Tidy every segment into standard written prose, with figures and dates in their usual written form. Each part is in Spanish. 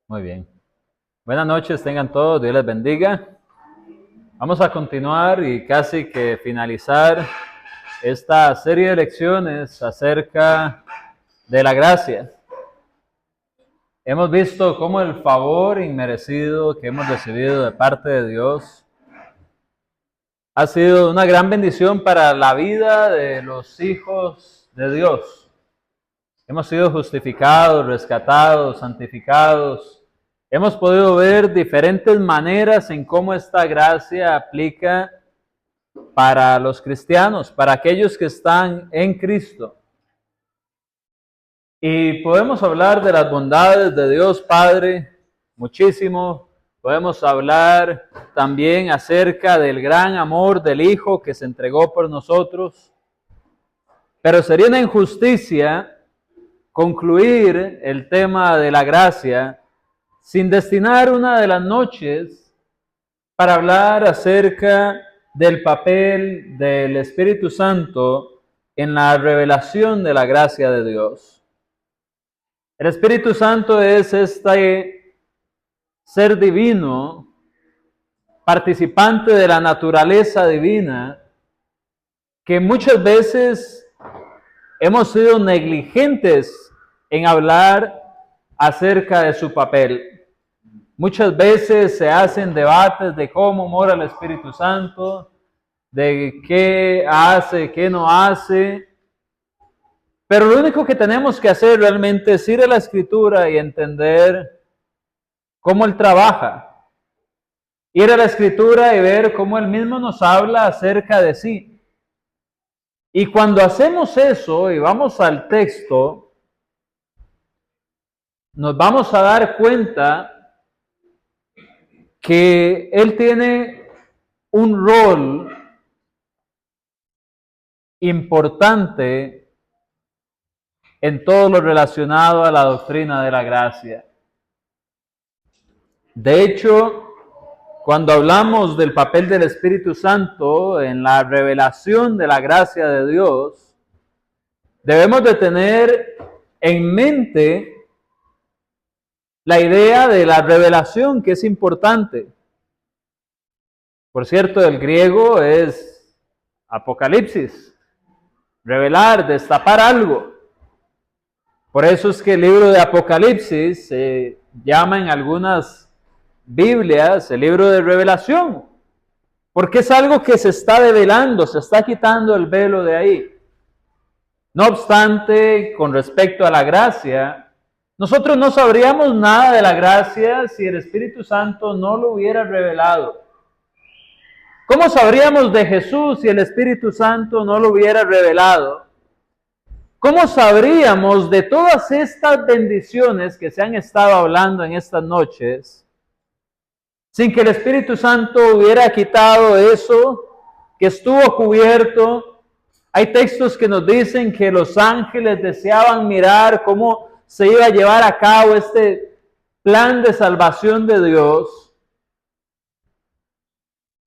Muy bien. Buenas noches, tengan todos, Dios les bendiga. Vamos a continuar y casi que finalizar esta serie de lecciones acerca de la gracia. Hemos visto cómo el favor inmerecido que hemos recibido de parte de Dios ha sido una gran bendición para la vida de los hijos de Dios. Hemos sido justificados, rescatados, santificados. Hemos podido ver diferentes maneras en cómo esta gracia aplica para los cristianos, para aquellos que están en Cristo. Y podemos hablar de las bondades de Dios Padre muchísimo. Podemos hablar también acerca del gran amor del Hijo que se entregó por nosotros. Pero sería una injusticia concluir el tema de la gracia sin destinar una de las noches para hablar acerca del papel del Espíritu Santo en la revelación de la gracia de Dios. El Espíritu Santo es este ser divino, participante de la naturaleza divina, que muchas veces hemos sido negligentes en hablar acerca de su papel. Muchas veces se hacen debates de cómo mora el Espíritu Santo, de qué hace, qué no hace. Pero lo único que tenemos que hacer realmente es ir a la Escritura y entender cómo Él trabaja. Ir a la Escritura y ver cómo Él mismo nos habla acerca de sí. Y cuando hacemos eso y vamos al texto, nos vamos a dar cuenta que Él tiene un rol importante en todo lo relacionado a la doctrina de la gracia. De hecho, cuando hablamos del papel del Espíritu Santo en la revelación de la gracia de Dios, debemos de tener en mente la idea de la revelación, que es importante. Por cierto, el griego es apocalipsis, revelar, destapar algo. Por eso es que el libro de Apocalipsis se llama en algunas Biblias el libro de revelación, porque es algo que se está develando, se está quitando el velo de ahí. No obstante, con respecto a la gracia, nosotros no sabríamos nada de la gracia si el Espíritu Santo no lo hubiera revelado. ¿Cómo sabríamos de Jesús si el Espíritu Santo no lo hubiera revelado? ¿Cómo sabríamos de todas estas bendiciones que se han estado hablando en estas noches sin que el Espíritu Santo hubiera quitado eso que estuvo cubierto? Hay textos que nos dicen que los ángeles deseaban mirar cómo se iba a llevar a cabo este plan de salvación de Dios.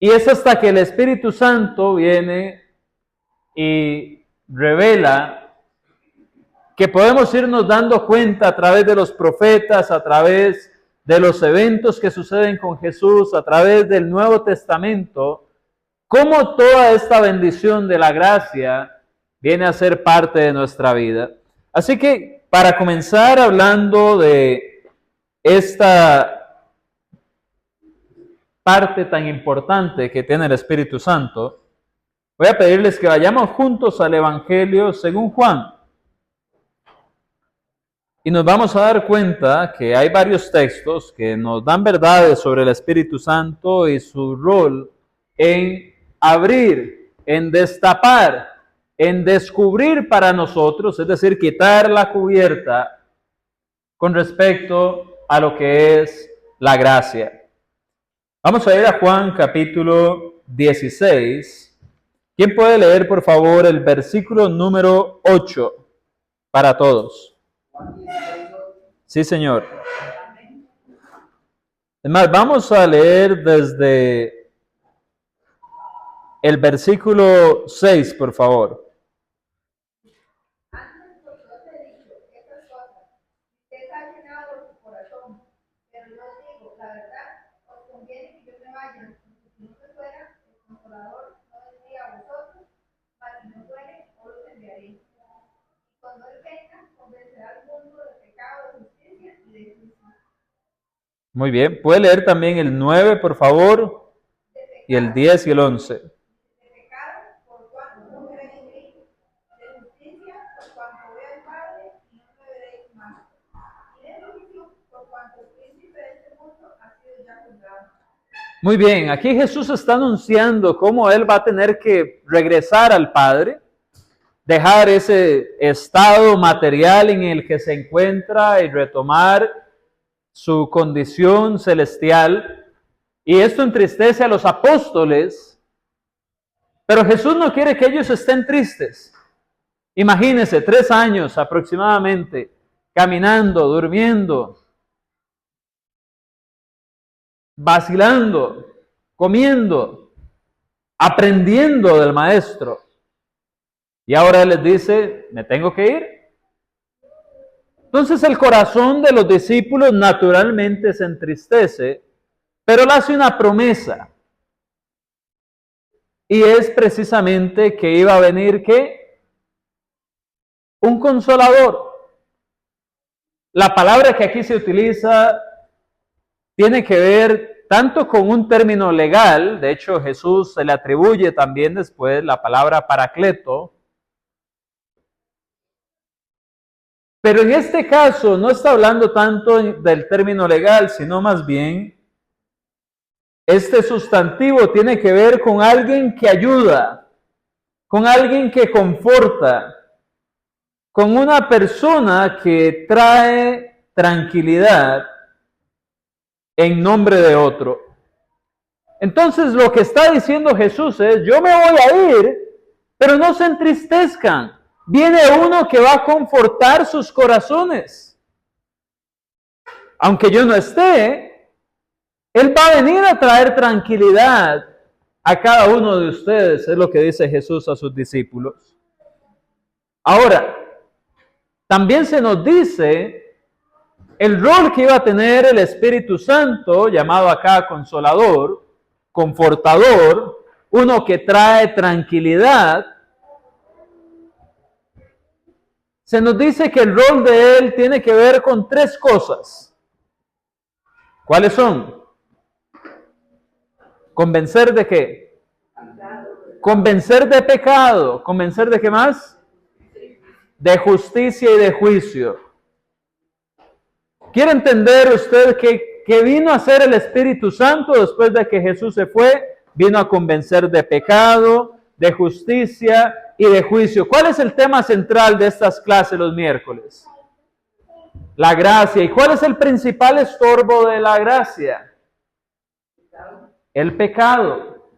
Y es hasta que el Espíritu Santo viene y revela que podemos irnos dando cuenta a través de los profetas, a través de los eventos que suceden con Jesús, a través del Nuevo Testamento, cómo toda esta bendición de la gracia viene a ser parte de nuestra vida. Así que para comenzar hablando de esta parte tan importante que tiene el Espíritu Santo, voy a pedirles que vayamos juntos al Evangelio según Juan. Y nos vamos a dar cuenta que hay varios textos que nos dan verdades sobre el Espíritu Santo y su rol en abrir, en destapar, en descubrir para nosotros, es decir, quitar la cubierta con respecto a lo que es la gracia. Vamos a ir a Juan capítulo 16. ¿Quién puede leer, por favor, el versículo número 8 para todos? Sí, señor. Es más, vamos a leer desde el versículo 6, por favor. la verdad, os conviene que yo me vaya, porque si no se fuera, el Consolador no vendría a vosotros, mas si no fuere, os lo enviaré. Y cuando Él venga, convencerá al mundo de pecado, de justicia y de juicio. Muy bien, puede leer también el 9, por favor, y el 10 y el 11. De pecado, por cuanto no creen en mí, de justicia, por cuanto veo al Padre y no me veréis más. Y de juicio, por cuanto el príncipe de este mundo ha sido ya juzgado. Muy bien, aquí Jesús está anunciando cómo Él va a tener que regresar al Padre, dejar ese estado material en el que se encuentra y retomar su condición celestial. Y esto entristece a los apóstoles, pero Jesús no quiere que ellos estén tristes. Imagínense, 3 años aproximadamente, caminando, durmiendo, vacilando, comiendo, aprendiendo del Maestro. Y ahora Él les dice, me tengo que ir. Entonces el corazón de los discípulos naturalmente se entristece, pero Él hace una promesa. Y es precisamente que iba a venir, ¿qué? Un consolador. La palabra que aquí se utiliza tiene que ver tanto con un término legal, de hecho Jesús se le atribuye también después la palabra paracleto, pero en este caso no está hablando tanto del término legal, sino más bien este sustantivo tiene que ver con alguien que ayuda, con alguien que conforta, con una persona que trae tranquilidad en nombre de otro. Entonces lo que está diciendo Jesús es, yo me voy a ir, pero no se entristezcan. Viene uno que va a confortar sus corazones. Aunque yo no esté, Él va a venir a traer tranquilidad a cada uno de ustedes, es lo que dice Jesús a sus discípulos. Ahora, también se nos dice el rol que iba a tener el Espíritu Santo, llamado acá Consolador, Confortador, uno que trae tranquilidad. Se nos dice que el rol de Él tiene que ver con 3 cosas. ¿Cuáles son? ¿Convencer de qué? Convencer de pecado. ¿Convencer de qué más? De justicia y de juicio. ¿Quiere entender usted que vino a hacer el Espíritu Santo después de que Jesús se fue? Vino a convencer de pecado, de justicia y de juicio. ¿Cuál es el tema central de estas clases los miércoles? La gracia. ¿Y cuál es el principal estorbo de la gracia? El pecado.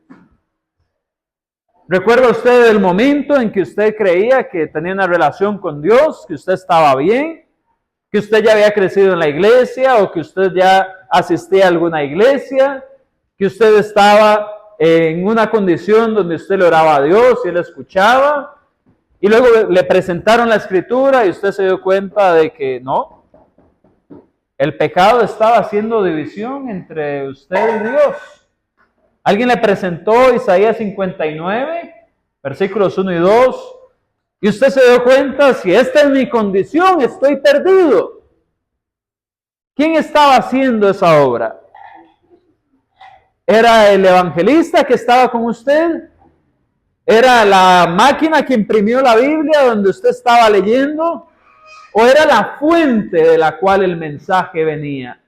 ¿Recuerda usted el momento en que usted creía que tenía una relación con Dios, que usted estaba bien, que usted ya había crecido en la iglesia o que usted ya asistía a alguna iglesia, que usted estaba en una condición donde usted le oraba a Dios y Él escuchaba, y luego le presentaron la escritura y usted se dio cuenta de que no, el pecado estaba haciendo división entre usted y Dios? Alguien le presentó Isaías 59, versículos 1 y 2, y usted se dio cuenta, si esta es mi condición, estoy perdido. ¿Quién estaba haciendo esa obra? ¿Era el evangelista que estaba con usted? ¿Era la máquina que imprimió la Biblia donde usted estaba leyendo? ¿O era la fuente de la cual el mensaje venía?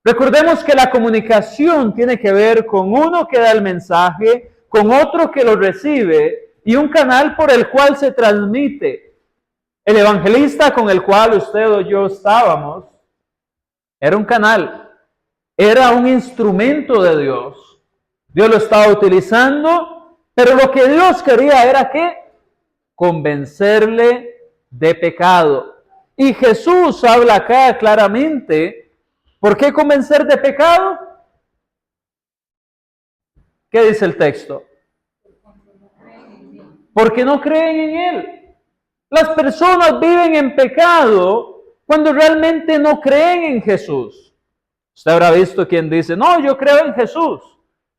Recordemos que la comunicación tiene que ver con uno que da el mensaje, con otro que lo recibe y un canal por el cual se transmite. El evangelista con el cual usted o yo estábamos era un canal, era un instrumento de Dios. Dios lo estaba utilizando, pero lo que Dios quería era ¿qué? Convencerle de pecado. Y Jesús habla acá claramente. ¿Por qué convencer de pecado? ¿Qué dice el texto? Porque no creen en Él. Las personas viven en pecado cuando realmente no creen en Jesús. Usted habrá visto quien dice, no, yo creo en Jesús,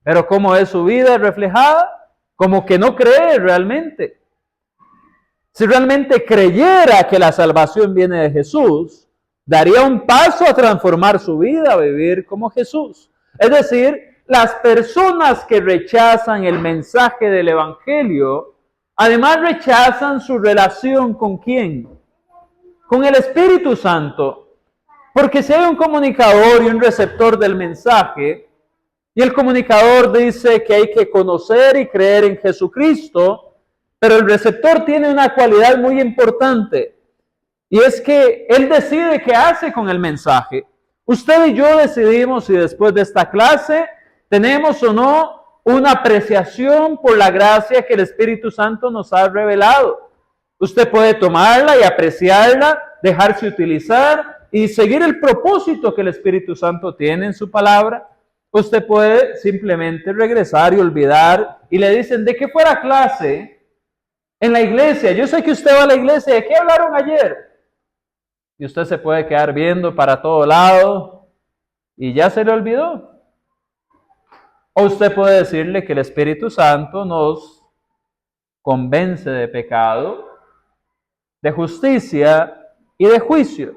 pero ¿cómo es su vida reflejada? Como que no cree realmente. Si realmente creyera que la salvación viene de Jesús, daría un paso a transformar su vida, a vivir como Jesús. Es decir, las personas que rechazan el mensaje del Evangelio, además rechazan su relación ¿con quién? Con el Espíritu Santo. Porque si hay un comunicador y un receptor del mensaje, y el comunicador dice que hay que conocer y creer en Jesucristo, pero el receptor tiene una cualidad muy importante, y es que él decide qué hace con el mensaje. Usted y yo decidimos si después de esta clase tenemos o no una apreciación por la gracia que el Espíritu Santo nos ha revelado. Usted puede tomarla y apreciarla, dejarse utilizar y seguir el propósito que el Espíritu Santo tiene en su palabra. Usted puede simplemente regresar y olvidar, y le dicen, ¿de qué fue la clase en la iglesia? Yo sé que usted va a la iglesia, ¿de qué hablaron ayer? Y usted se puede quedar viendo para todo lado y ya se le olvidó. O usted puede decirle que el Espíritu Santo nos convence de pecado, de justicia y de juicio.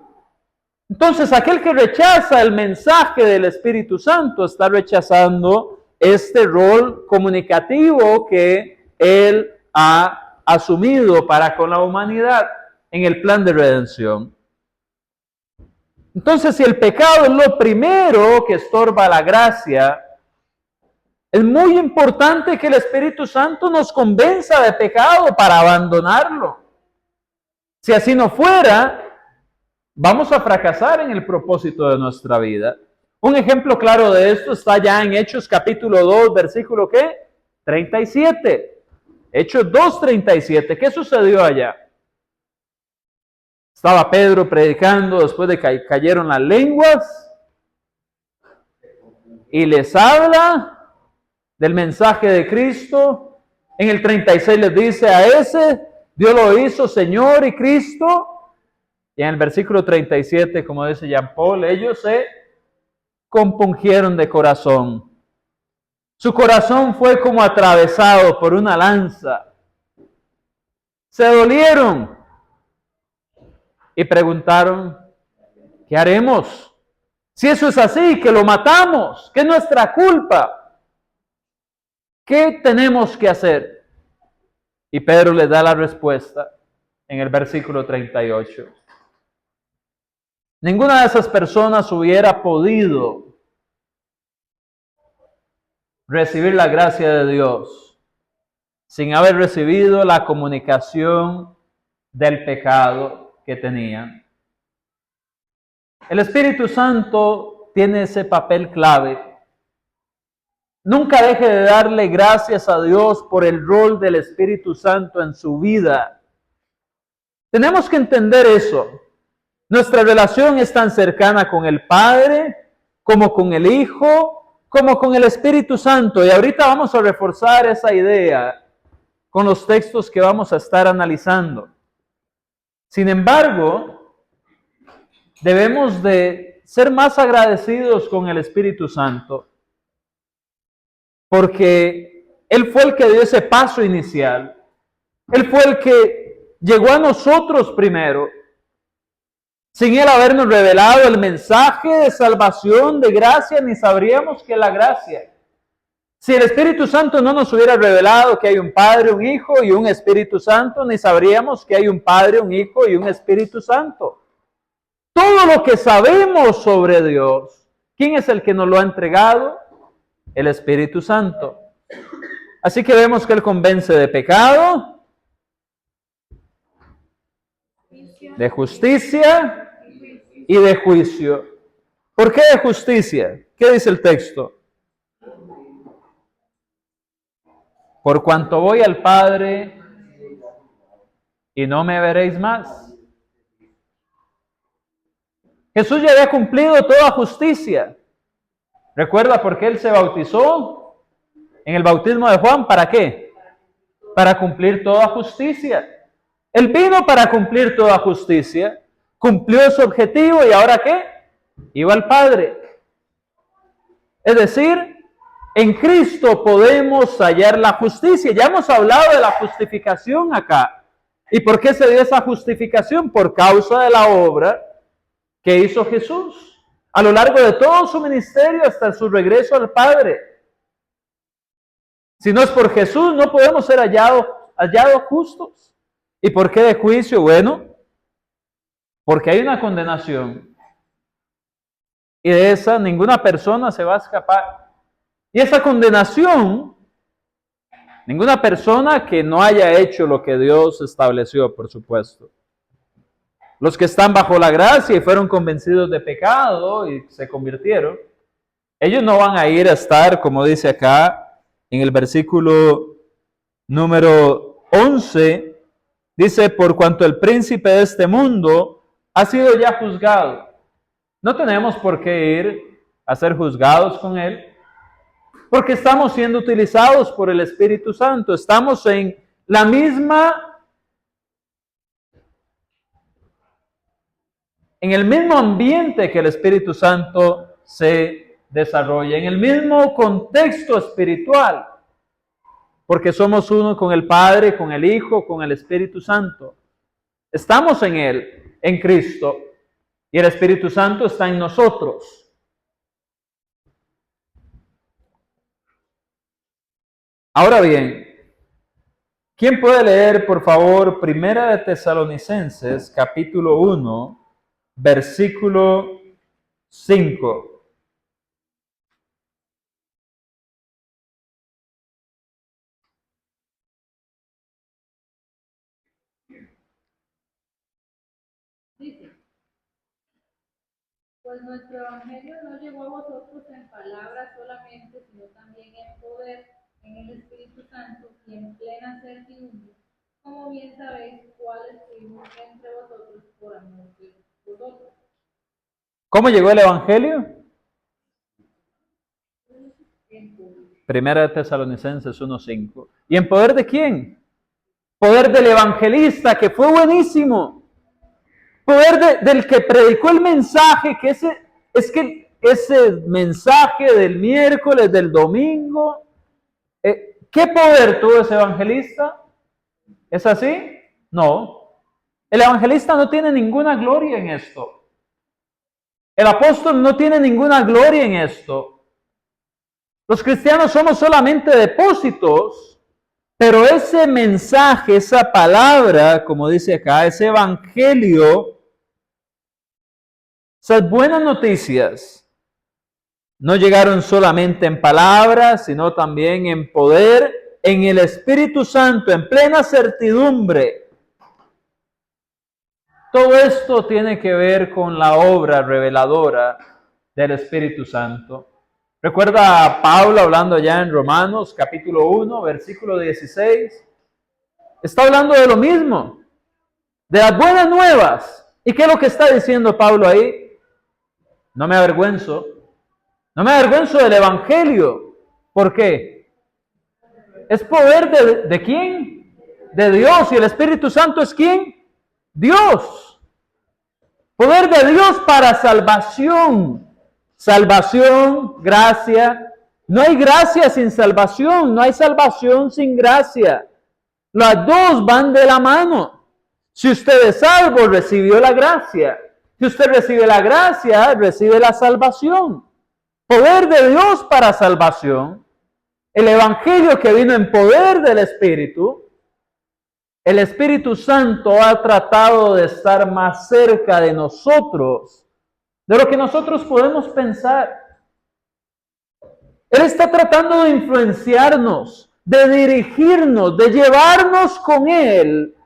Entonces, aquel que rechaza el mensaje del Espíritu Santo está rechazando este rol comunicativo que Él ha asumido para con la humanidad en el plan de redención. Entonces, si el pecado es lo primero que estorba la gracia, es muy importante que el Espíritu Santo nos convenza de pecado para abandonarlo. Si así no fuera, vamos a fracasar en el propósito de nuestra vida. Un ejemplo claro de esto está ya en Hechos capítulo 2, versículo ¿qué? 37. Hechos 2, 37. ¿Qué sucedió allá? Estaba Pedro predicando después de que cayeron las lenguas y les habla del mensaje de Cristo. En el 36 les dice, a ese Dios lo hizo Señor y Cristo. Y en el versículo 37, como dice Jean Paul, ellos se compungieron de corazón. Su corazón fue como atravesado por una lanza. Se dolieron y preguntaron, ¿qué haremos? Si eso es así, que lo matamos, que es nuestra culpa. ¿Qué tenemos que hacer? Y Pedro les da la respuesta en el versículo 38. Ninguna de esas personas hubiera podido recibir la gracia de Dios sin haber recibido la comunicación del pecado que tenían. El Espíritu Santo tiene ese papel clave. Nunca deje de darle gracias a Dios por el rol del Espíritu Santo en su vida. Tenemos que entender eso. Nuestra relación es tan cercana con el Padre, como con el Hijo, como con el Espíritu Santo. Y ahorita vamos a reforzar esa idea con los textos que vamos a estar analizando. Sin embargo, debemos de ser más agradecidos con el Espíritu Santo, porque Él fue el que dio ese paso inicial. Él fue el que llegó a nosotros primero. Sin Él habernos revelado el mensaje de salvación, de gracia, ni sabríamos que es la gracia. Si el Espíritu Santo no nos hubiera revelado que hay un Padre, un Hijo y un Espíritu Santo, ni sabríamos que hay un Padre, un Hijo y un Espíritu Santo. Todo lo que sabemos sobre Dios, ¿quién es el que nos lo ha entregado? El Espíritu Santo. Así que vemos que Él convence de pecado, de justicia y de juicio. ¿Por qué de justicia? ¿Qué dice el texto? Por cuanto voy al Padre y no me veréis más. Jesús ya había cumplido toda justicia. ¿Recuerda por qué Él se bautizó en el bautismo de Juan? ¿Para qué? Para cumplir toda justicia. Él vino para cumplir toda justicia, cumplió su objetivo y ahora ¿qué? Iba al Padre. Es decir, en Cristo podemos hallar la justicia. Ya hemos hablado de la justificación acá. ¿Y por qué se dio esa justificación? Por causa de la obra que hizo Jesús a lo largo de todo su ministerio hasta su regreso al Padre. Si no es por Jesús, no podemos ser hallados justos. ¿Y por qué de juicio? Bueno, porque hay una condenación. Y de esa ninguna persona se va a escapar. Y esa condenación, ninguna persona que no haya hecho lo que Dios estableció, por supuesto. Los que están bajo la gracia y fueron convencidos de pecado y se convirtieron, ellos no van a ir a estar, como dice acá en el versículo número 11, dice, por cuanto el príncipe de este mundo ha sido ya juzgado. No tenemos por qué ir a ser juzgados con él, porque estamos siendo utilizados por el Espíritu Santo. Estamos en la misma, en el mismo ambiente que el Espíritu Santo se desarrolla, en el mismo contexto espiritual, porque somos uno con el Padre, con el Hijo, con el Espíritu Santo. Estamos en Él, en Cristo, y el Espíritu Santo está en nosotros. Ahora bien, ¿quién puede leer, por favor, Primera de Tesalonicenses, capítulo 1, versículo 5? Dice, pues nuestro evangelio no llegó a vosotros en palabras solamente, sino también en poder, en el Espíritu Santo y en plena certidumbre, como bien sabéis cuáles fuimos entre vosotros por amor de vosotros. ¿Cómo llegó el evangelio? En poder. Primera de Tesalonicenses 1:5. ¿Y en poder de quién? Poder del evangelista, que fue buenísimo. Poder del que predicó el mensaje, que ese mensaje del miércoles, del domingo, ¿qué poder tuvo ese evangelista? ¿Es así? No. El evangelista no tiene ninguna gloria en esto. El apóstol no tiene ninguna gloria en esto. Los cristianos somos solamente depósitos, pero ese mensaje, esa palabra, como dice acá, ese evangelio, esas buenas noticias, no llegaron solamente en palabras, sino también en poder, en el Espíritu Santo, en plena certidumbre. Todo esto tiene que ver con la obra reveladora del Espíritu Santo. Recuerda a Pablo hablando ya en Romanos capítulo 1, versículo 16. Está hablando de lo mismo, de las buenas nuevas. ¿Y qué es lo que está diciendo Pablo ahí? No me avergüenzo del Evangelio. ¿Por qué? Es poder ¿de quién? De Dios. ¿Y el Espíritu Santo es quién? Dios. Poder de Dios para salvación. Salvación, gracia. No hay gracia sin salvación, no hay salvación sin gracia. Las dos van de la mano. Si usted es salvo, recibió la gracia. Si usted recibe la gracia, recibe la salvación. Poder de Dios para salvación. El evangelio que vino en poder del Espíritu. El Espíritu Santo ha tratado de estar más cerca de nosotros de lo que nosotros podemos pensar. Él está tratando de influenciarnos, de dirigirnos, de llevarnos con Él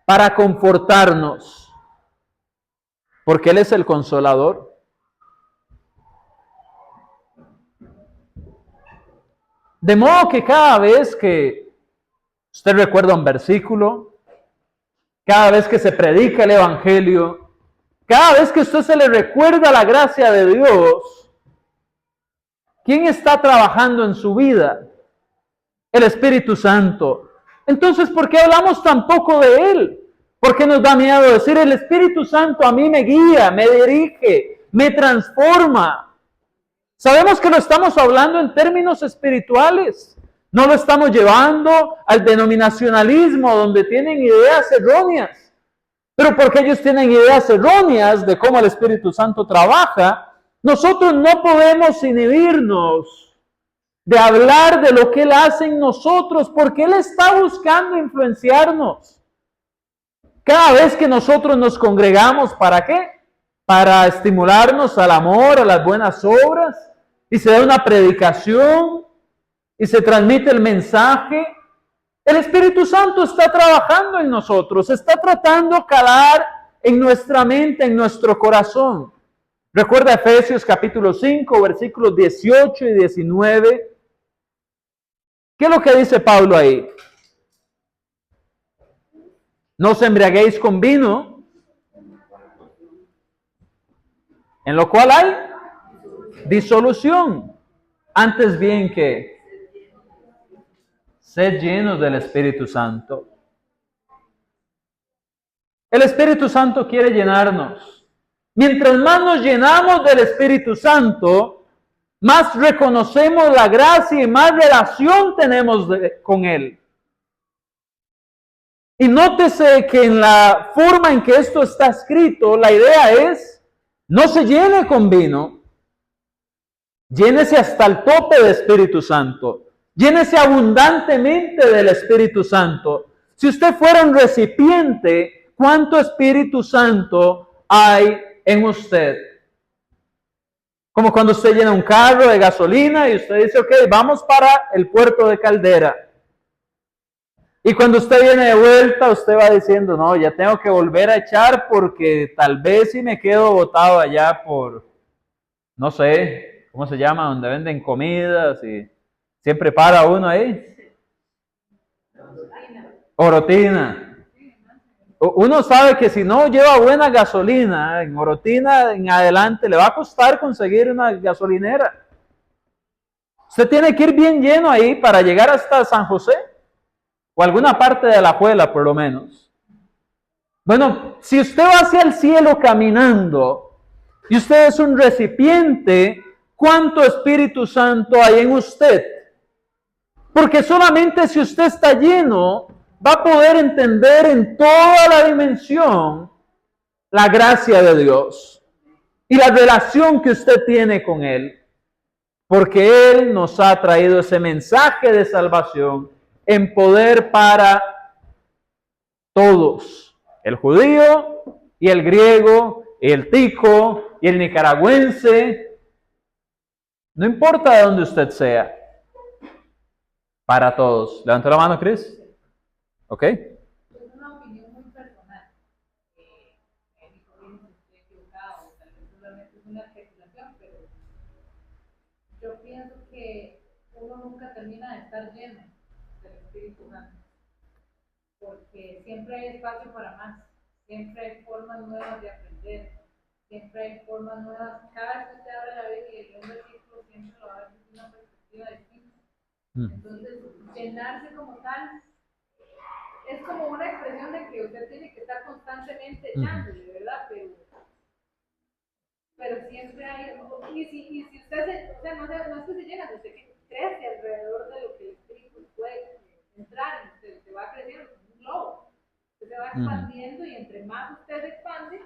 para confortarnos. Porque Él es el consolador. De modo que cada vez que usted recuerda un versículo, cada vez que se predica el Evangelio, cada vez que usted se le recuerda la gracia de Dios, ¿quién está trabajando en su vida? El Espíritu Santo. Entonces, ¿por qué hablamos tan poco de Él? ¿Por qué nos da miedo decir el Espíritu Santo a mí me guía, me dirige, me transforma? Sabemos que lo estamos hablando en términos espirituales. No lo estamos llevando al denominacionalismo donde tienen ideas erróneas. Pero porque ellos tienen ideas erróneas de cómo el Espíritu Santo trabaja, nosotros no podemos inhibirnos de hablar de lo que Él hace en nosotros, porque Él está buscando influenciarnos. Cada vez que nosotros nos congregamos, ¿para qué? Para estimularnos al amor, a las buenas obras, y se da una predicación, y se transmite el mensaje. El Espíritu Santo está trabajando en nosotros, está tratando de calar en nuestra mente, en nuestro corazón. Recuerda Efesios capítulo 5, versículos 18 y 19. ¿Qué es lo que dice Pablo ahí? No os embriaguéis con vino, en lo cual hay disolución. Antes bien que sed llenos del Espíritu Santo. El Espíritu Santo quiere llenarnos. Mientras más nos llenamos del Espíritu Santo, más reconocemos la gracia y más relación tenemos con Él. Y nótese que en la forma en que esto está escrito, la idea es, no se llene con vino, llénese hasta el tope del Espíritu Santo. Llénese abundantemente del Espíritu Santo. Si usted fuera un recipiente, ¿cuánto Espíritu Santo hay en usted? Como cuando usted llena un carro de gasolina y usted dice, ok, vamos para el puerto de Caldera. Y cuando usted viene de vuelta, usted va diciendo, no, ya tengo que volver a echar porque tal vez si me quedo botado allá por, no sé, ¿cómo se llama? Donde venden comidas y siempre para uno ahí. Orotina. Uno sabe que si no lleva buena gasolina, en Orotina en adelante le va a costar conseguir una gasolinera. Usted tiene que ir bien lleno ahí para llegar hasta San José. O alguna parte de la Juela, por lo menos. Bueno, si usted va hacia el cielo caminando y usted es un recipiente, ¿cuánto Espíritu Santo hay en usted? Porque solamente si usted está lleno, va a poder entender en toda la dimensión la gracia de Dios y la relación que usted tiene con Él. Porque Él nos ha traído ese mensaje de salvación en poder para todos, el judío y el griego, y el tico y el nicaragüense, no importa de dónde usted sea, para todos. Levanta la mano, Chris. ¿Ok? Es una opinión muy personal. Mi sobrino estoy equivocado, tal vez solamente es una especulación, pero yo pienso que uno nunca termina de estar lleno del Espíritu Santo, porque siempre hay espacio para más, siempre hay formas nuevas de aprender, siempre hay formas nuevas. Cada vez que usted abre la Biblia y lee un versículo, siempre lo va a ver desde una perspectiva distinta. Entonces, llenarse como tal es como una expresión de que usted tiene que estar constantemente echándole, ¿verdad? Pero siempre hay, y si usted se, o sea, no es que se llena, usted crece alrededor de lo que el Espíritu puede entrar en usted, se va creciendo como un globo, usted se va expandiendo y entre más usted se expande,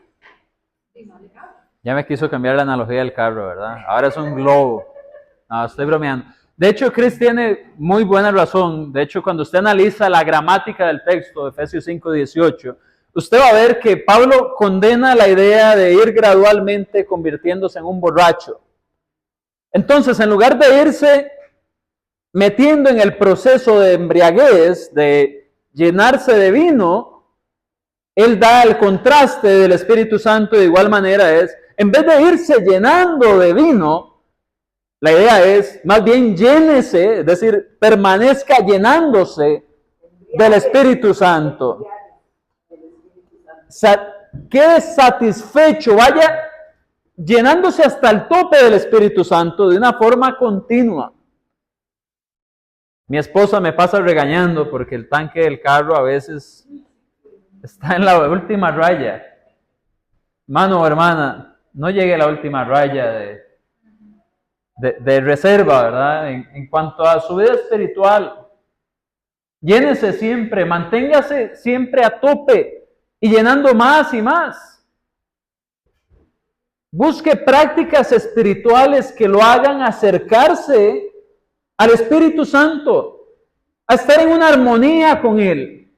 más le cabe. Ya me quiso cambiar la analogía del carro, ¿verdad? Ahora es un globo. No, estoy bromeando. De hecho, Chris tiene muy buena razón. De hecho, cuando usted analiza la gramática del texto de Efesios 5:18, usted va a ver que Pablo condena la idea de ir gradualmente convirtiéndose en un borracho. Entonces, en lugar de irse metiendo en el proceso de embriaguez, de llenarse de vino, él da el contraste del Espíritu Santo. De igual manera es, en vez de irse llenando de vino, la idea es, más bien llénese, es decir, permanezca llenándose del Espíritu Santo. Quede satisfecho, vaya llenándose hasta el tope del Espíritu Santo de una forma continua. Mi esposa me pasa regañando porque el tanque del carro a veces está en la última raya. Hermano o hermana, no llegue a la última raya de reserva, ¿verdad? En cuanto a su vida espiritual, llénese siempre, manténgase siempre a tope y llenando más y más. Busque prácticas espirituales que lo hagan acercarse al Espíritu Santo, a estar en una armonía con Él,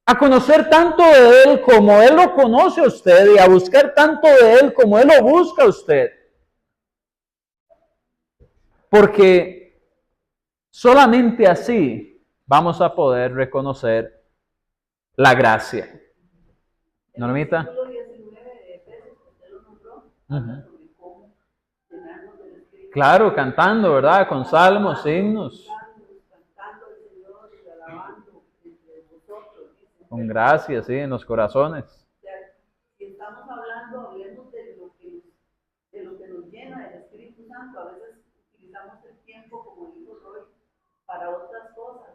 a conocer tanto de Él como Él lo conoce a usted y a buscar tanto de Él como Él lo busca a usted. Porque solamente así vamos a poder reconocer la gracia. ¿Normita? Claro, cantando, ¿verdad? Con salmos, himnos. Con gracia, sí, en los corazones. Si estamos hablando, hablemos de lo que nos llena el Espíritu Santo. A veces utilizamos el tiempo, como dijo Roy, para otras cosas.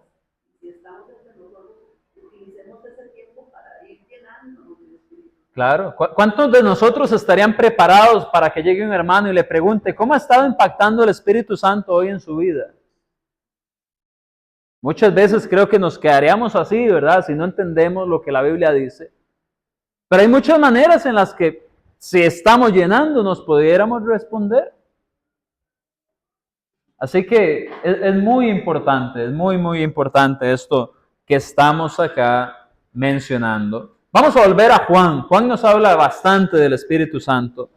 Si estamos entre nosotros, utilicemos ese tiempo para ir llenándonos del Espíritu. Claro. ¿Cuántos de nosotros estarían preparados para que llegue un hermano y le pregunte cómo ha estado impactando el Espíritu Santo hoy en su vida? Muchas veces creo que nos quedaríamos así, ¿verdad? Si no entendemos lo que la Biblia dice. Pero hay muchas maneras en las que si estamos llenándonos pudiéramos responder. Así que es muy importante, es muy importante esto que estamos acá mencionando. Vamos a volver a Juan. Juan nos habla bastante del Espíritu Santo.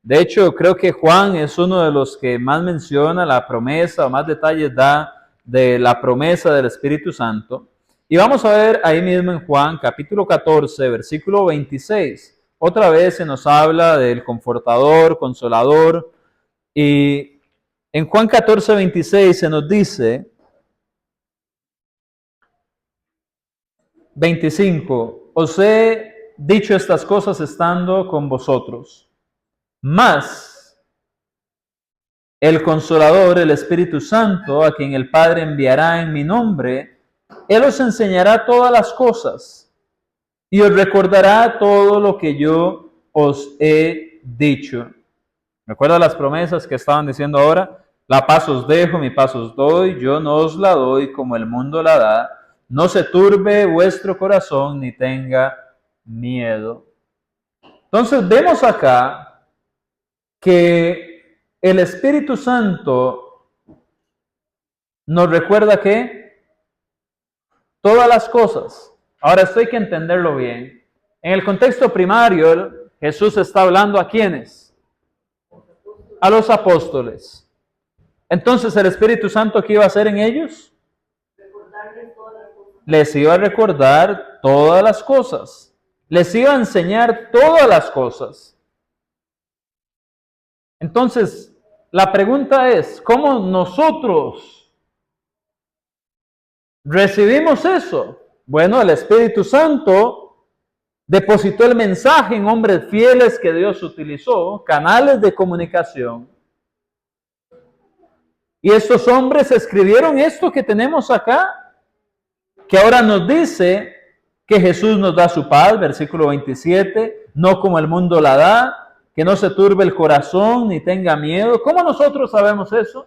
De hecho, creo que Juan es uno de los que más menciona la promesa o más detalles da de la promesa del Espíritu Santo. Y vamos a ver ahí mismo en Juan, capítulo 14, versículo 26. Otra vez se nos habla del Confortador, Consolador. Y en Juan 14, 26 se nos dice, 25, os he dicho estas cosas estando con vosotros, mas el Consolador, el Espíritu Santo, a quien el Padre enviará en mi nombre, Él os enseñará todas las cosas y os recordará todo lo que yo os he dicho. ¿Recuerda las promesas que estaban diciendo ahora? La paz os dejo, mi paz os doy, yo no os la doy como el mundo la da. No se turbe vuestro corazón ni tenga miedo. Entonces vemos acá que el Espíritu Santo nos recuerda que todas las cosas. Ahora esto hay que entenderlo bien. En el contexto primario, Jesús está hablando ¿a quiénes? A los apóstoles. Entonces, ¿el Espíritu Santo qué iba a hacer en ellos? Les iba a recordar todas las cosas. Les iba a enseñar todas las cosas. Entonces, la pregunta es, ¿cómo nosotros recibimos eso? Bueno, el Espíritu Santo depositó el mensaje en hombres fieles que Dios utilizó, canales de comunicación. Y estos hombres escribieron esto que tenemos acá, que ahora nos dice que Jesús nos da su paz, versículo 27, no como el mundo la da, que no se turbe el corazón ni tenga miedo. ¿Cómo nosotros sabemos eso?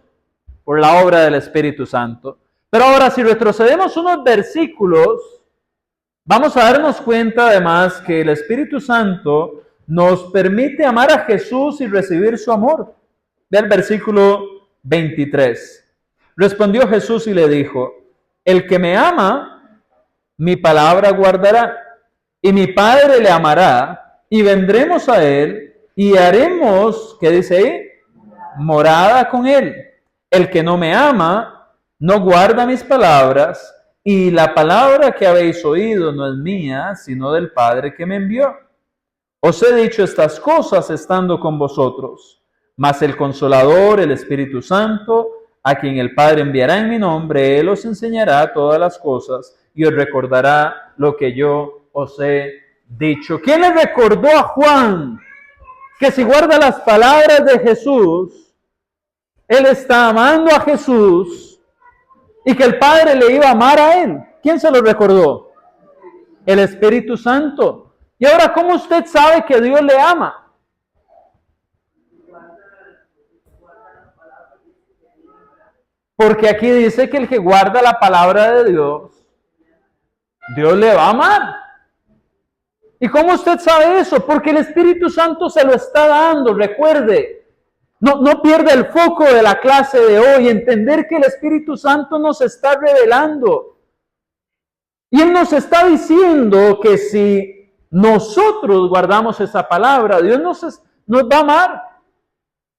Por la obra del Espíritu Santo. Pero ahora, si retrocedemos unos versículos, vamos a darnos cuenta además que el Espíritu Santo nos permite amar a Jesús y recibir su amor. Ve el versículo 23. Respondió Jesús y le dijo, el que me ama, mi palabra guardará, y mi Padre le amará, y vendremos a él, y haremos, ¿qué dice ahí? Morada con él. El que no me ama, no guarda mis palabras, y la palabra que habéis oído no es mía, sino del Padre que me envió. Os he dicho estas cosas estando con vosotros, mas el Consolador, el Espíritu Santo, a quien el Padre enviará en mi nombre, Él os enseñará todas las cosas y os recordará lo que yo os he dicho. ¿Quién le recordó a Juan que si guarda las palabras de Jesús, él está amando a Jesús y que el Padre le iba a amar a él? ¿Quién se lo recordó? El Espíritu Santo. Y ahora, ¿cómo usted sabe que Dios le ama? Porque aquí dice que el que guarda la palabra de Dios, Dios le va a amar. ¿Y cómo usted sabe eso? Porque el Espíritu Santo se lo está dando. Recuerde, no pierda el foco de la clase de hoy. Entender que el Espíritu Santo nos está revelando. Y Él nos está diciendo que si nosotros guardamos esa palabra, Dios nos va a amar.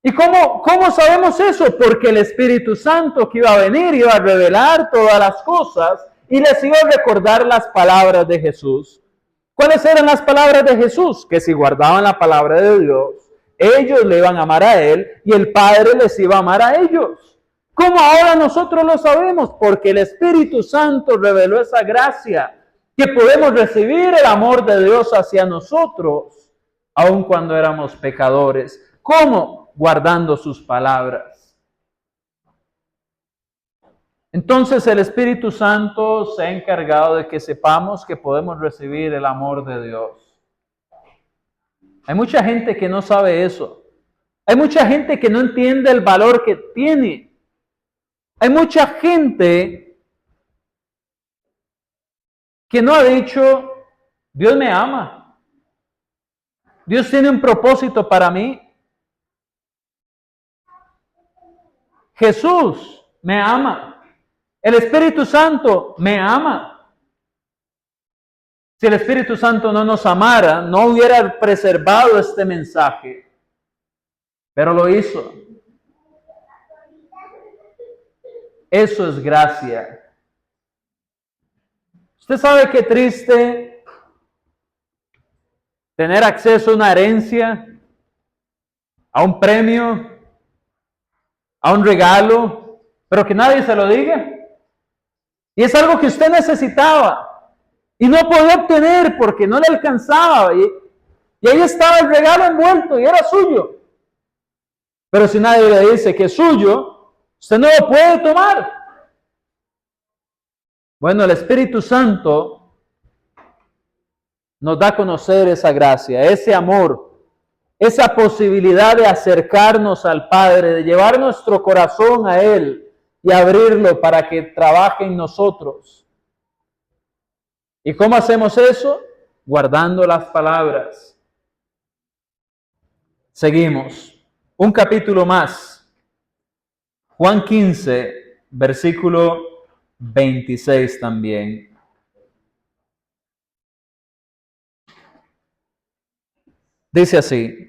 ¿Y cómo sabemos eso? Porque el Espíritu Santo que iba a venir iba a revelar todas las cosas y les iba a recordar las palabras de Jesús. ¿Cuáles eran las palabras de Jesús? Que si guardaban la palabra de Dios, ellos le iban a amar a Él y el Padre les iba a amar a ellos. ¿Cómo ahora nosotros lo sabemos? Porque el Espíritu Santo reveló esa gracia, que podemos recibir el amor de Dios hacia nosotros, aun cuando éramos pecadores. ¿Cómo? Guardando sus palabras. Entonces el Espíritu Santo se ha encargado de que sepamos que podemos recibir el amor de Dios. Hay mucha gente que no sabe eso. Hay mucha gente que no entiende el valor que tiene. Hay mucha gente que no ha dicho, Dios me ama. Dios tiene un propósito para mí. Jesús me ama. El Espíritu Santo me ama. Si el Espíritu Santo no nos amara, no hubiera preservado este mensaje. Pero lo hizo. Eso es gracia. ¿Usted sabe qué triste tener acceso a una herencia, a un premio, a un regalo, pero que nadie se lo diga? Y es algo que usted necesitaba y no podía obtener porque no le alcanzaba. Y ahí estaba el regalo envuelto y era suyo. Pero si nadie le dice que es suyo, usted no lo puede tomar. Bueno, el Espíritu Santo nos da a conocer esa gracia, ese amor, esa posibilidad de acercarnos al Padre, de llevar nuestro corazón a Él y abrirlo para que trabaje en nosotros. ¿Y cómo hacemos eso? Guardando las palabras. Seguimos. Un capítulo más. Juan 15, versículo 26 también. Dice así.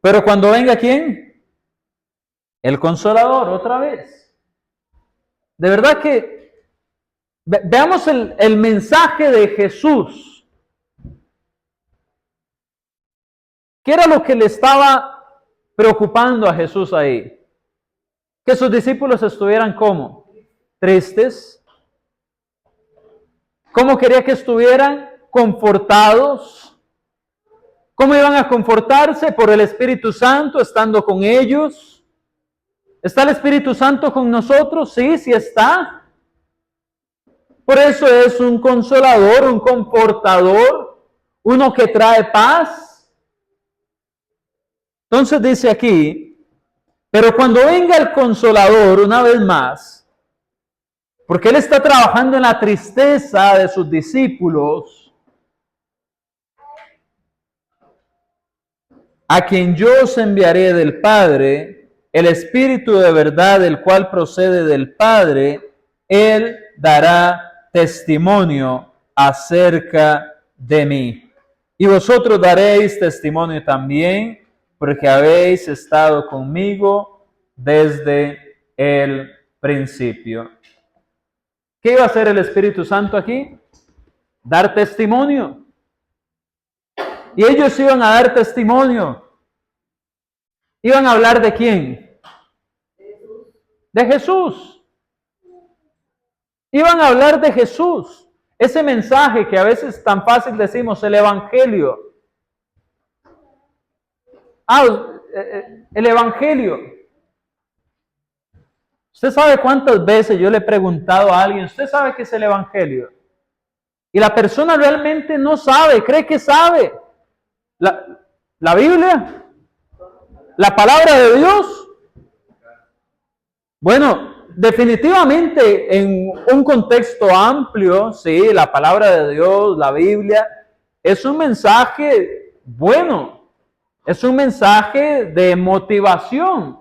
Pero cuando venga, ¿quién? El Consolador, otra vez. De verdad que veamos el mensaje de Jesús. ¿Qué era lo que le estaba preocupando a Jesús ahí? Que sus discípulos estuvieran ¿cómo? Tristes. ¿Cómo quería que estuvieran? Confortados. ¿Cómo iban a confortarse? Por el Espíritu Santo estando con ellos. ¿Está el Espíritu Santo con nosotros? Sí, sí está. Por eso es un consolador, un confortador, uno que trae paz. Entonces dice aquí, pero cuando venga el Consolador una vez más, porque Él está trabajando en la tristeza de sus discípulos, a quien yo os enviaré del Padre, el Espíritu de verdad, el cual procede del Padre, Él dará testimonio acerca de mí. Y vosotros daréis testimonio también, porque habéis estado conmigo desde el principio. ¿Qué iba a hacer el Espíritu Santo aquí? Dar testimonio. Y ellos iban a dar testimonio. ¿Iban a hablar de quién? De Jesús. Iban a hablar de Jesús. Ese mensaje que a veces tan fácil decimos, el Evangelio. El Evangelio. ¿Usted sabe cuántas veces yo le he preguntado a alguien, ¿usted sabe qué es el Evangelio? Y la persona realmente no sabe, cree que sabe. La Biblia, la palabra de Dios. Bueno, definitivamente en un contexto amplio, sí, la palabra de Dios, la Biblia, es un mensaje bueno, es un mensaje de motivación.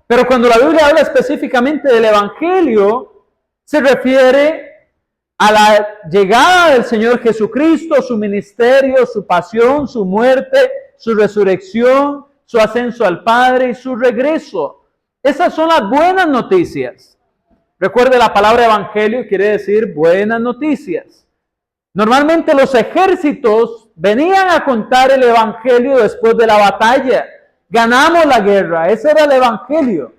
Pero cuando la Biblia habla específicamente del Evangelio, se refiere a la llegada del Señor Jesucristo, su ministerio, su pasión, su muerte, su resurrección, su ascenso al Padre y su regreso. Esas son las buenas noticias. Recuerde, la palabra evangelio quiere decir buenas noticias. Normalmente los ejércitos venían a contar el evangelio después de la batalla. Ganamos la guerra, ese era el evangelio.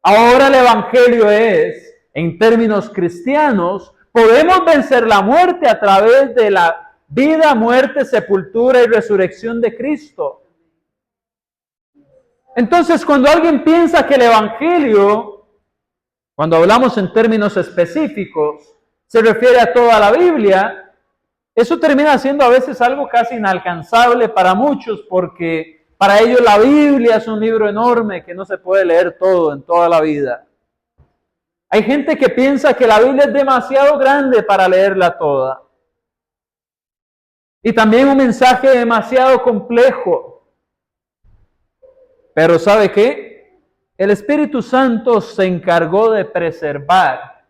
Ahora el evangelio es, en términos cristianos, podemos vencer la muerte a través de la vida, muerte, sepultura y resurrección de Cristo. Entonces, cuando alguien piensa que el evangelio, cuando hablamos en términos específicos, se refiere a toda la Biblia, eso termina siendo a veces algo casi inalcanzable para muchos, porque para ellos la Biblia es un libro enorme que no se puede leer todo en toda la vida. Hay gente que piensa que la Biblia es demasiado grande para leerla toda. Y también un mensaje demasiado complejo. Pero ¿sabe qué? El Espíritu Santo se encargó de preservar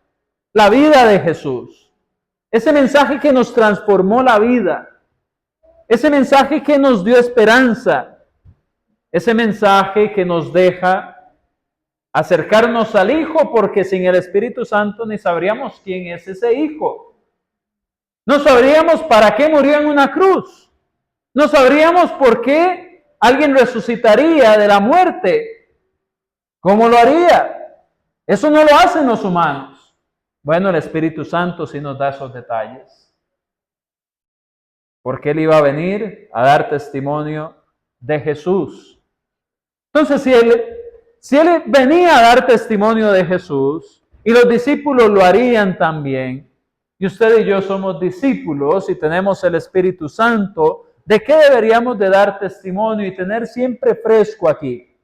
la vida de Jesús. Ese mensaje que nos transformó la vida. Ese mensaje que nos dio esperanza. Ese mensaje que nos deja acercarnos al Hijo, porque sin el Espíritu Santo ni sabríamos quién es ese Hijo. No sabríamos para qué murió en una cruz. No sabríamos por qué alguien resucitaría de la muerte. ¿Cómo lo haría? Eso no lo hacen los humanos. Bueno, el Espíritu Santo sí nos da esos detalles. Porque Él iba a venir a dar testimonio de Jesús. Entonces, si él venía a dar testimonio de Jesús, y los discípulos lo harían también, y usted y yo somos discípulos y tenemos el Espíritu Santo, ¿de qué deberíamos de dar testimonio y tener siempre fresco aquí?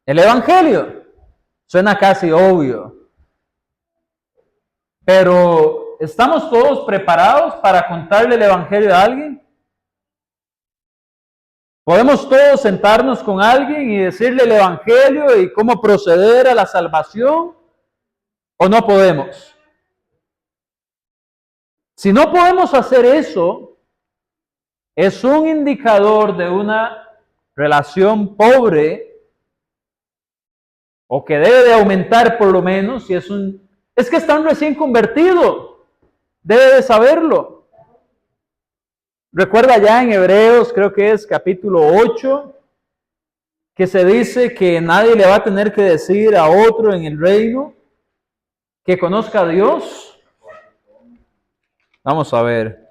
El Evangelio. Suena casi obvio. Pero, ¿estamos todos preparados para contarle el Evangelio a alguien? ¿Podemos todos sentarnos con alguien y decirle el Evangelio y cómo proceder a la salvación? ¿O no podemos? Si no podemos hacer eso, es un indicador de una relación pobre, o que debe de aumentar por lo menos, si es que están recién convertidos, debe de saberlo. Recuerda ya en Hebreos, creo que es capítulo 8, que se dice que nadie le va a tener que decir a otro en el reino que conozca a Dios. Vamos a ver.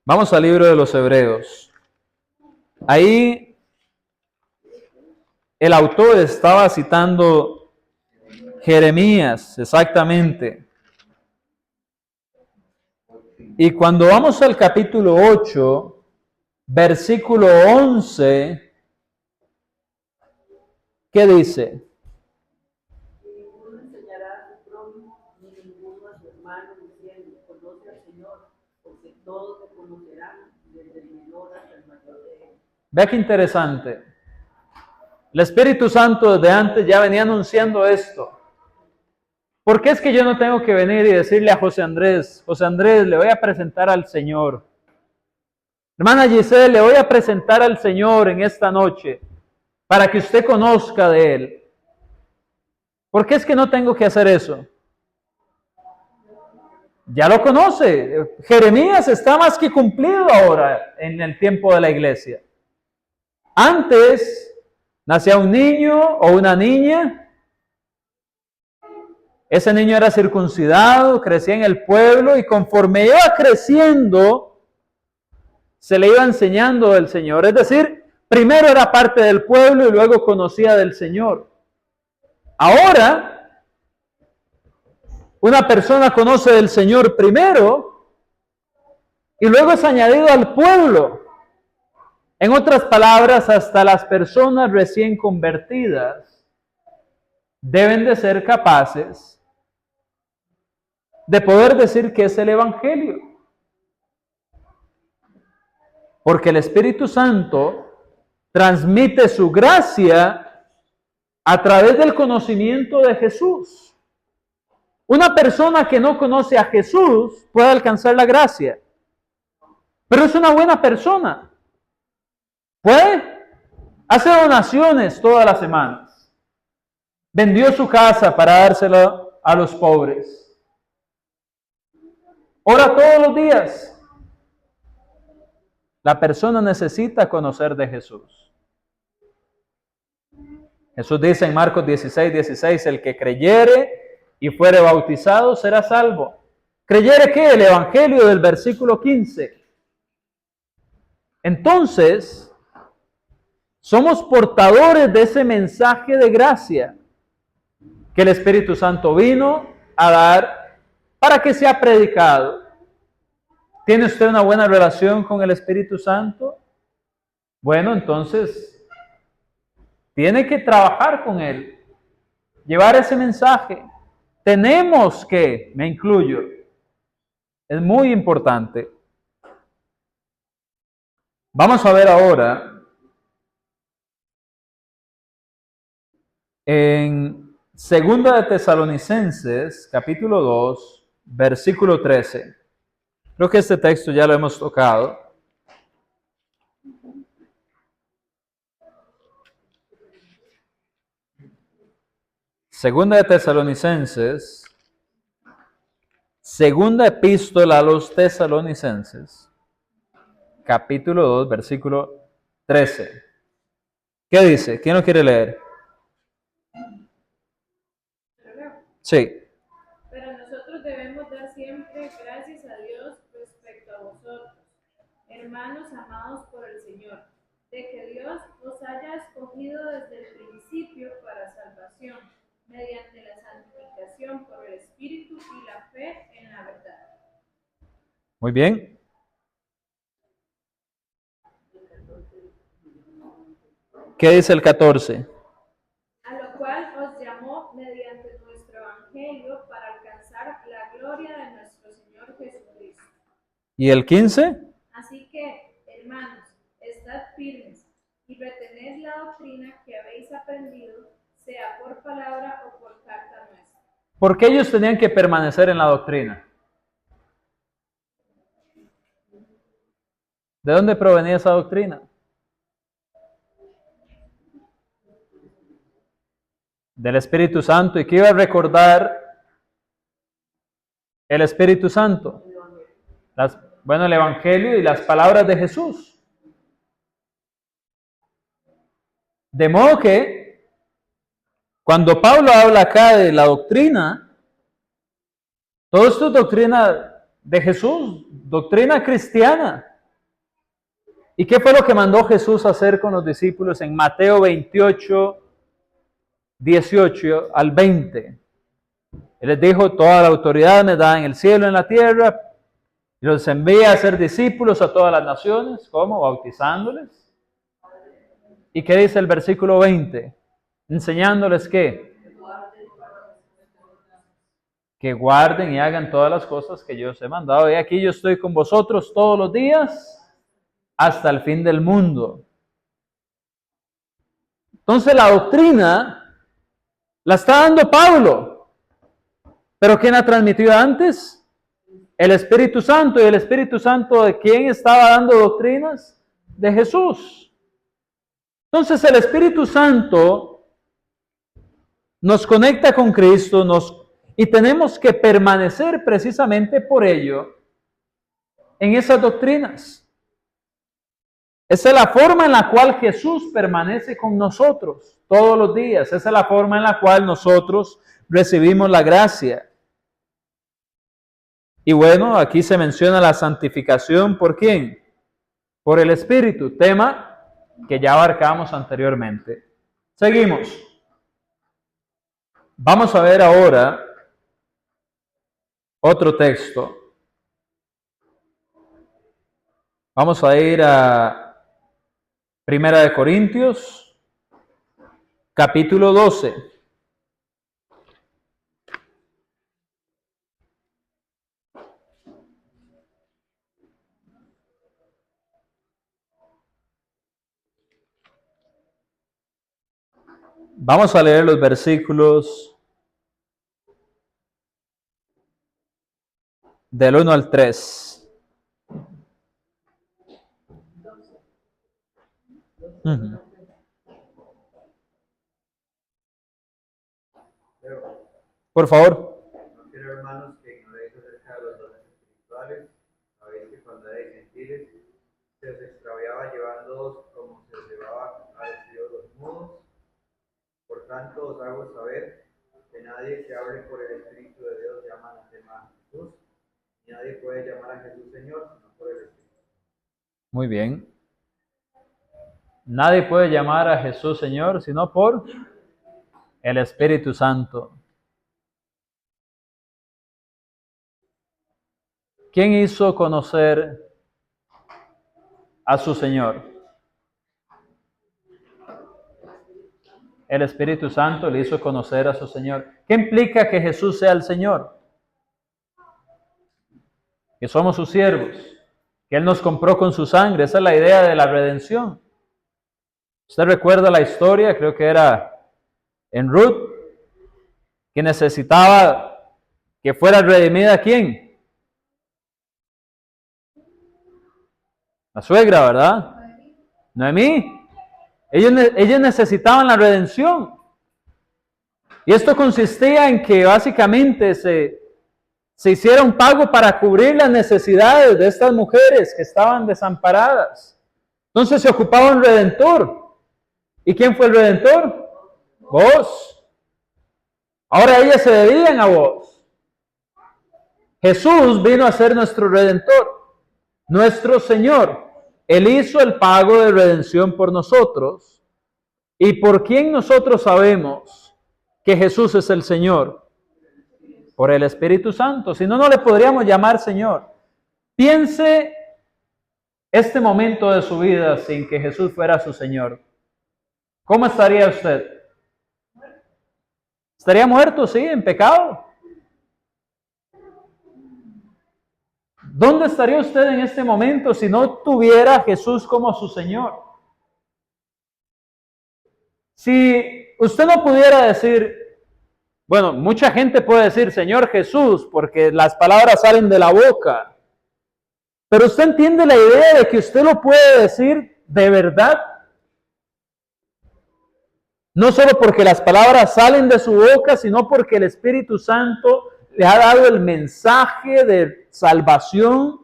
Vamos al libro de los Hebreos. Ahí el autor estaba citando Jeremías, exactamente. Y cuando vamos al capítulo 8, versículo 11, ¿qué dice? Ninguno enseñará a su prójimo, ni ninguno a su hermano, diciendo, conoce al Señor, porque todos se conocerán, desde el menor hasta el mayor de ellos. Vea qué interesante. El Espíritu Santo desde antes ya venía anunciando esto. ¿Por qué es que yo no tengo que venir y decirle a José Andrés, le voy a presentar al Señor? Hermana Giselle, le voy a presentar al Señor en esta noche para que usted conozca de Él. ¿Por qué es que no tengo que hacer eso? Ya lo conoce. Jeremías está más que cumplido ahora en el tiempo de la iglesia. Antes nacía un niño o una niña. Ese niño era circuncidado, crecía en el pueblo y conforme iba creciendo, se le iba enseñando del Señor. Es decir, primero era parte del pueblo y luego conocía del Señor. Ahora, una persona conoce del Señor primero Y luego es añadido al pueblo. En otras palabras, hasta las personas recién convertidas deben de ser capaces de poder decir que es el Evangelio. Porque el Espíritu Santo transmite su gracia a través del conocimiento de Jesús. Una persona que no conoce a Jesús puede alcanzar la gracia, pero es una buena persona. Puede hacer donaciones todas las semanas. Vendió su casa para dársela a los pobres. Ora todos los días. La persona necesita conocer de Jesús. Jesús dice en Marcos 16:16, el que creyere y fuere bautizado será salvo. ¿Creyere qué? El Evangelio del versículo 15. Entonces, somos portadores de ese mensaje de gracia que el Espíritu Santo vino a dar para que sea predicado. ¿Tiene usted una buena relación con el Espíritu Santo? Bueno, entonces tiene que trabajar con Él, llevar ese mensaje. Tenemos que, me incluyo, es muy importante. Vamos a ver ahora en 2 de Tesalonicenses, capítulo 2, versículo 13. Creo que este texto ya lo hemos tocado. Segunda de Tesalonicenses, segunda epístola a los Tesalonicenses, capítulo 2, versículo 13. ¿Qué dice? ¿Quién lo quiere leer? Sí. Pero nosotros debemos dar siempre gracias a Dios respecto a vosotros, hermanos amados por el Señor, de que Dios os haya escogido desde el principio para salvación, mediante la santificación por el Espíritu y la fe en la verdad. Muy bien. ¿Qué dice el 14? A lo cual os llamó mediante nuestro Evangelio para alcanzar la gloria de nuestro Señor Jesucristo. ¿Y el 15? Así que, hermanos, estad firmes y retened la doctrina que habéis aprendido, sea por palabra o por carta nuestra. ¿Por qué ellos tenían que permanecer en la doctrina? ¿De dónde provenía esa doctrina? Del Espíritu Santo. ¿Y qué iba a recordar el Espíritu Santo? El Evangelio y las palabras de Jesús. De modo que, cuando Pablo habla acá de la doctrina, todo esto es doctrina de Jesús, doctrina cristiana. ¿Y qué fue lo que mandó Jesús a hacer con los discípulos en Mateo 28, 18 al 20? Él les dijo, toda la autoridad me da en el cielo y en la tierra, y los envía a ser discípulos a todas las naciones. ¿Cómo? Bautizándoles. ¿Y qué dice el versículo 20? Enseñándoles ¿qué? Que guarden y hagan todas las cosas que yo os he mandado. Y aquí yo estoy con vosotros todos los días hasta el fin del mundo. Entonces la doctrina la está dando Pablo. ¿Pero quién la transmitió antes? El Espíritu Santo. ¿Y el Espíritu Santo de quién estaba dando doctrinas? De Jesús. Entonces el Espíritu Santo nos conecta con Cristo y tenemos que permanecer precisamente por ello en esas doctrinas. Esa es la forma en la cual Jesús permanece con nosotros todos los días. Esa es la forma en la cual nosotros recibimos la gracia. Y bueno, aquí se menciona la santificación. ¿Por quién? Por el Espíritu, tema que ya abarcamos anteriormente. Seguimos. Vamos a ver ahora otro texto. Vamos a ir a Primera de Corintios, capítulo 12. Vamos a leer los versículos del 1 al 3. Ujú. Por favor. No quiero, hermanos, que ignoréis acerca de los dones espirituales. Sabéis que cuando erais gentiles se os extraviaba llevándoos como se os llevaba a los ídolos mudos. Por tanto, os hago saber que nadie que hable por el Espíritu de Dios llama anatema a Jesús, y nadie puede llamar a Jesús Señor sino por el Espíritu. Muy bien. Nadie puede llamar a Jesús Señor sino por el Espíritu Santo. ¿Quién hizo conocer a su Señor? El Espíritu Santo le hizo conocer a su Señor. ¿Qué implica que Jesús sea el Señor? Que somos sus siervos, que Él nos compró con su sangre. Esa es la idea de la redención. Usted recuerda la historia, creo que era en Ruth, que necesitaba que fuera redimida ¿quién? La suegra, ¿verdad? Noemí. Ellos necesitaban la redención. Y esto consistía en que básicamente se hiciera un pago para cubrir las necesidades de estas mujeres que estaban desamparadas. Entonces se ocupaba un redentor. ¿Y quién fue el redentor? Vos. Ahora ellas se debían a vos. Jesús vino a ser nuestro redentor, nuestro Señor. Él hizo el pago de redención por nosotros. ¿Y por quién nosotros sabemos que Jesús es el Señor? Por el Espíritu Santo. Si no, no le podríamos llamar Señor. Piense este momento de su vida sin que Jesús fuera su Señor. ¿Cómo estaría usted? ¿Estaría muerto, sí, en pecado? ¿Dónde estaría usted en este momento si no tuviera a Jesús como su Señor? Si usted no pudiera decir, bueno, mucha gente puede decir Señor Jesús porque las palabras salen de la boca, pero usted entiende la idea de que usted lo puede decir de verdad. No solo porque las palabras salen de su boca, sino porque el Espíritu Santo le ha dado el mensaje de salvación.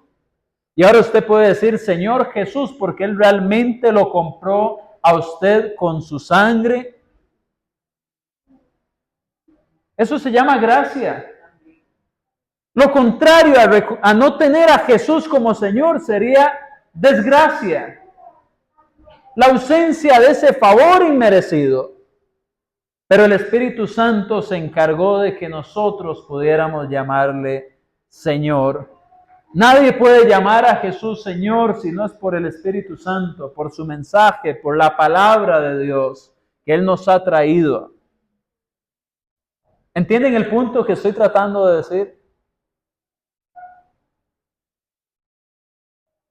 Y ahora usted puede decir, Señor Jesús, porque Él realmente lo compró a usted con su sangre. Eso se llama gracia. Lo contrario a no tener a Jesús como Señor sería desgracia. La ausencia de ese favor inmerecido. Pero el Espíritu Santo se encargó de que nosotros pudiéramos llamarle Señor. Nadie puede llamar a Jesús Señor si no es por el Espíritu Santo, por su mensaje, por la palabra de Dios que Él nos ha traído. ¿Entienden el punto que estoy tratando de decir?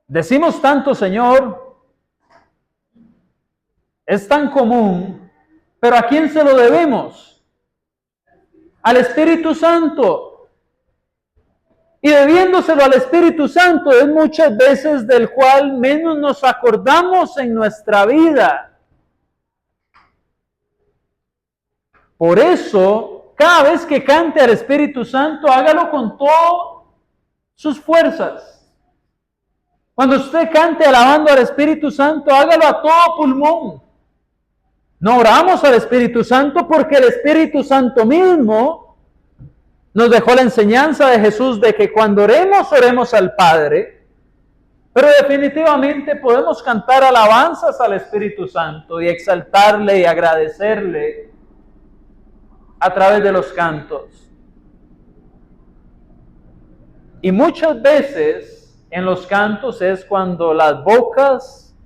Decimos tanto Señor, es tan común. ¿Pero a quién se lo debemos? Al Espíritu Santo. Y debiéndoselo al Espíritu Santo es muchas veces del cual menos nos acordamos en nuestra vida. Por eso, cada vez que cante al Espíritu Santo, hágalo con todas sus fuerzas. Cuando usted cante alabando al Espíritu Santo, hágalo a todo pulmón. No oramos al Espíritu Santo porque el Espíritu Santo mismo nos dejó la enseñanza de Jesús de que cuando oremos, oremos al Padre. Pero definitivamente podemos cantar alabanzas al Espíritu Santo y exaltarle y agradecerle a través de los cantos. Y muchas veces en los cantos es cuando las bocas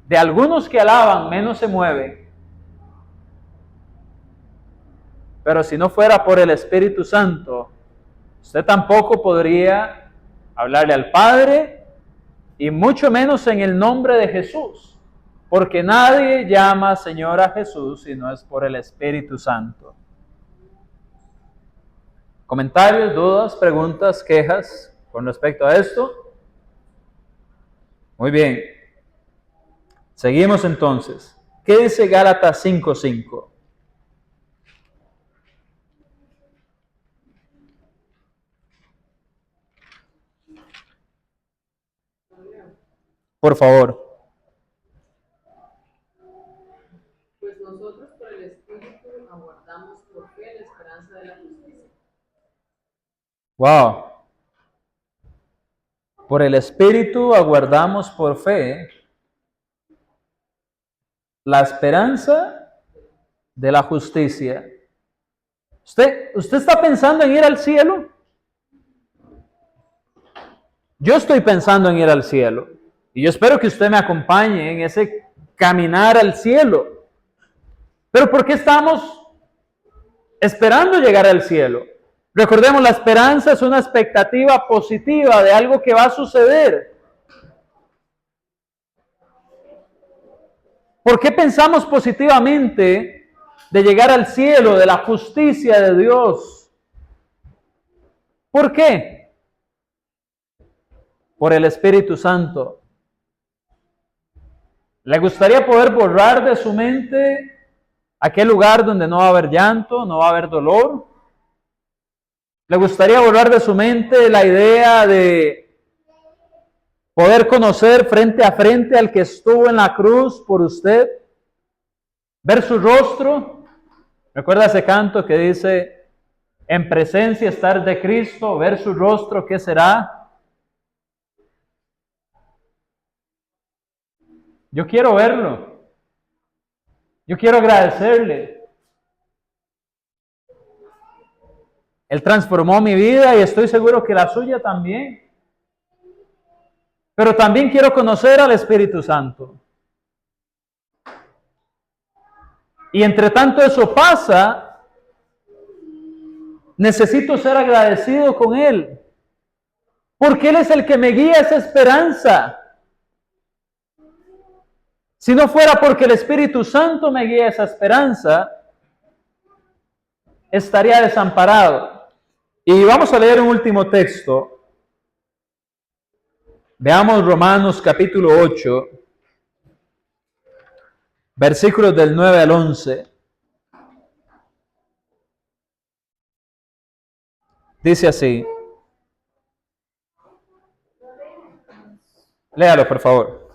de algunos que alaban menos se mueven. Pero si no fuera por el Espíritu Santo, usted tampoco podría hablarle al Padre y mucho menos en el nombre de Jesús, porque nadie llama Señor a Jesús si no es por el Espíritu Santo. ¿Comentarios, dudas, preguntas, quejas con respecto a esto? Muy bien. Seguimos entonces. ¿Qué dice Gálatas 5:5? Por favor. Pues nosotros por el Espíritu aguardamos por fe la esperanza de la justicia. Wow. Por el Espíritu aguardamos por fe la esperanza de la justicia. ¿Usted está pensando en ir al cielo? Yo estoy pensando en ir al cielo. Y yo espero que usted me acompañe en ese caminar al cielo. Pero ¿por qué estamos esperando llegar al cielo? Recordemos, la esperanza es una expectativa positiva de algo que va a suceder. ¿Por qué pensamos positivamente de llegar al cielo, de la justicia de Dios? ¿Por qué? Por el Espíritu Santo. ¿Le gustaría poder borrar de su mente aquel lugar donde no va a haber llanto, no va a haber dolor? ¿Le gustaría borrar de su mente la idea de poder conocer frente a frente al que estuvo en la cruz por usted? ¿Ver su rostro? ¿Recuerda ese canto que dice, en presencia estar de Cristo, ver su rostro, qué será? Yo quiero verlo. Yo quiero agradecerle. Él transformó mi vida y estoy seguro que la suya también. Pero también quiero conocer al Espíritu Santo. Y entre tanto eso pasa, necesito ser agradecido con Él. Porque Él es el que me guía a esa esperanza. Si no fuera porque el Espíritu Santo me guía a esa esperanza, estaría desamparado. Y vamos a leer un último texto. Veamos Romanos capítulo 8, versículos del 9 al 11. Dice así. Léalo, por favor.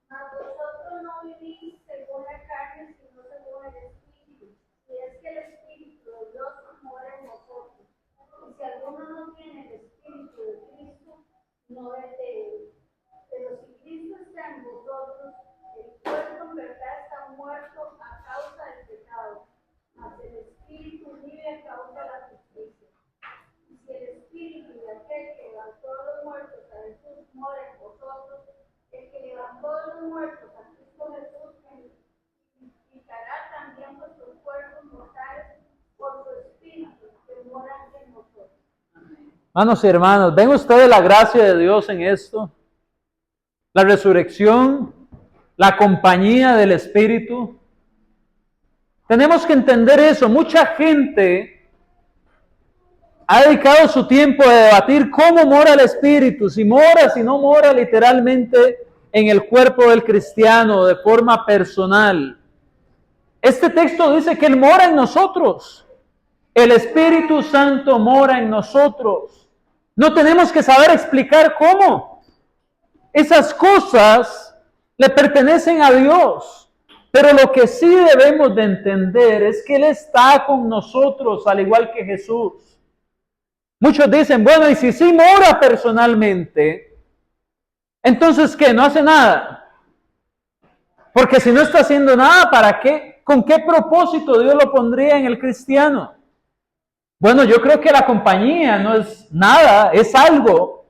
Mas vosotros no vivís según la carne, sino según el Espíritu. Y es que el Espíritu de Dios mora en nosotros. Y si alguno no tiene el Espíritu de Cristo, no es de él. Pero si Cristo está en vosotros, el cuerpo en verdad está muerto a causa del pecado, mas el Espíritu vive a causa de la justicia. Y si el Espíritu de aquel que levantó a los muertos a Jesús mora en vosotros, el que levantó a los muertos a Cristo Jesús vivificará también vuestros cuerpos mortales por su Espíritu que mora en nosotros. Hermanos y hermanas, ¿ven ustedes la gracia de Dios en esto? La resurrección, la compañía del Espíritu. Tenemos que entender eso. Mucha gente ha dedicado su tiempo a debatir cómo mora el Espíritu, si mora, si no mora literalmente en el cuerpo del cristiano de forma personal. Este texto dice que Él mora en nosotros. El Espíritu Santo mora en nosotros. No tenemos que saber explicar cómo. Esas cosas le pertenecen a Dios. Pero lo que sí debemos de entender es que Él está con nosotros al igual que Jesús. Muchos dicen, bueno, y si sí mora personalmente, entonces ¿qué? No hace nada. Porque si no está haciendo nada, ¿para qué? ¿Con qué propósito Dios lo pondría en el cristiano? Bueno, yo creo que la compañía no es nada, es algo.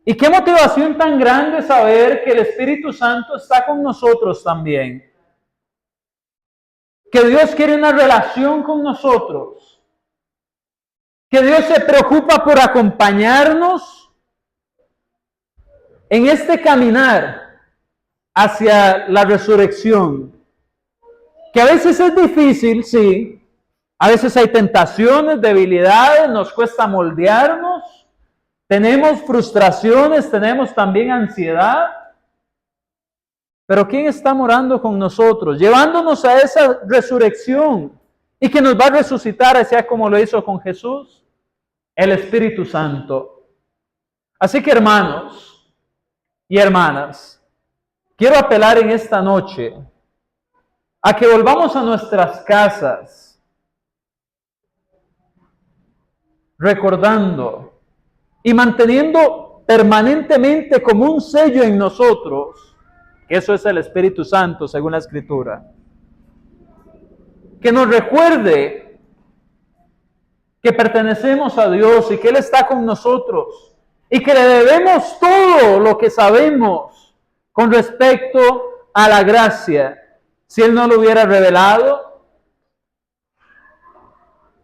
Y qué motivación tan grande saber que el Espíritu Santo está con nosotros también. Que Dios quiere una relación con nosotros. Que Dios se preocupa por acompañarnos en este caminar hacia la resurrección. Que a veces es difícil, sí. A veces hay tentaciones, debilidades, nos cuesta moldearnos. Tenemos frustraciones, tenemos también ansiedad. Pero ¿quién está morando con nosotros? Llevándonos a esa resurrección y que nos va a resucitar, así como lo hizo con Jesús, el Espíritu Santo. Así que hermanos y hermanas, quiero apelar en esta noche a que volvamos a nuestras casas recordando y manteniendo permanentemente como un sello en nosotros, que eso es el Espíritu Santo según la Escritura, que nos recuerde que pertenecemos a Dios y que Él está con nosotros y que le debemos todo lo que sabemos con respecto a la gracia. Si Él no lo hubiera revelado,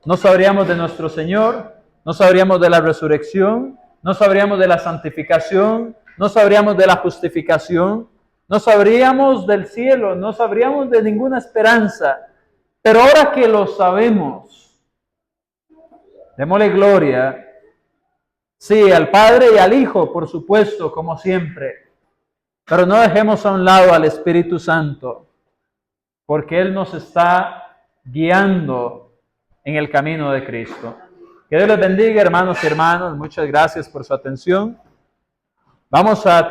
no sabríamos de nuestro Señor, no sabríamos de la resurrección, no sabríamos de la santificación, no sabríamos de la justificación, no sabríamos del cielo, no sabríamos de ninguna esperanza. Pero ahora que lo sabemos, démosle gloria, sí, al Padre y al Hijo, por supuesto, como siempre. Pero no dejemos a un lado al Espíritu Santo, porque Él nos está guiando en el camino de Cristo. Que Dios les bendiga, hermanos y hermanas. Muchas gracias por su atención. Vamos a